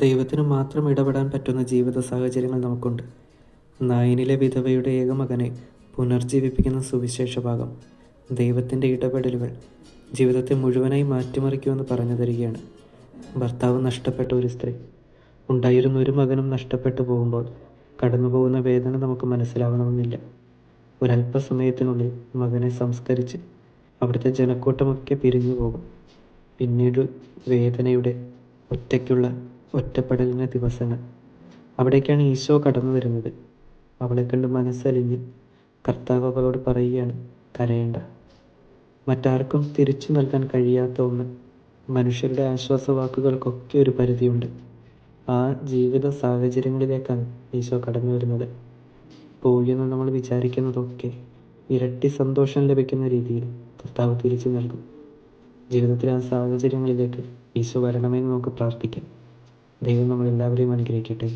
ദൈവത്തിന് മാത്രം ഇടപെടാൻ പറ്റുന്ന ജീവിത സാഹചര്യങ്ങൾ നമുക്കുണ്ട്. നായിനിലെ വിധവയുടെ ഏകമകനെ പുനർജീവിപ്പിക്കുന്ന സുവിശേഷ ഭാഗം ദൈവത്തിൻ്റെ ഇടപെടലുകൾ ജീവിതത്തെ മുഴുവനായി മാറ്റിമറിക്കുമെന്ന് പറഞ്ഞു തരികയാണ്. ഭർത്താവ് നഷ്ടപ്പെട്ട ഒരു സ്ത്രീ, ഉണ്ടായിരുന്ന ഒരു മകനും നഷ്ടപ്പെട്ടു പോകുമ്പോൾ കടന്നുപോകുന്ന വേദന നമുക്ക് മനസ്സിലാവണമെന്നില്ല. ഒരല്പസമയത്തിനുള്ളിൽ മകനെ സംസ്കരിച്ച് അവിടുത്തെ ജനക്കൂട്ടമൊക്കെ പിരിഞ്ഞു പോകും. പിന്നീട് വേദനയുടെ, ഒറ്റയ്ക്കുള്ള ഒറ്റപ്പെടലിൻ്റെ ദിവസങ്ങൾ. അവിടേക്കാണ് ഈശോ കടന്നു വരുന്നത്. അവളെ കണ്ട് മനസ്സലിഞ്ഞ് കർത്താവ് അവളോട് പറയുകയാണ്, കരയേണ്ട. മറ്റാർക്കും തിരിച്ചു നൽകാൻ കഴിയാത്ത ഒന്ന്. മനുഷ്യരുടെ ആശ്വാസവാക്കുകൾക്കൊക്കെ ഒരു പരിധിയുണ്ട്. ആ ജീവിത സാഹചര്യങ്ങളിലേക്കാണ് ഈശോ കടന്നു വരുന്നത്. പോയെന്ന് നമ്മൾ വിചാരിക്കുന്നതൊക്കെ ഇരട്ടി സന്തോഷം ലഭിക്കുന്ന രീതിയിൽ കർത്താവ് തിരിച്ചു നൽകും. ജീവിതത്തിലെ ആ സാഹചര്യങ്ങളിലേക്ക് ഈശോ വരണമെന്ന് നമുക്ക് പ്രാർത്ഥിക്കാം. ദൈവം നമ്മളെല്ലാവരെയും അനുഗ്രഹിക്കട്ടെ.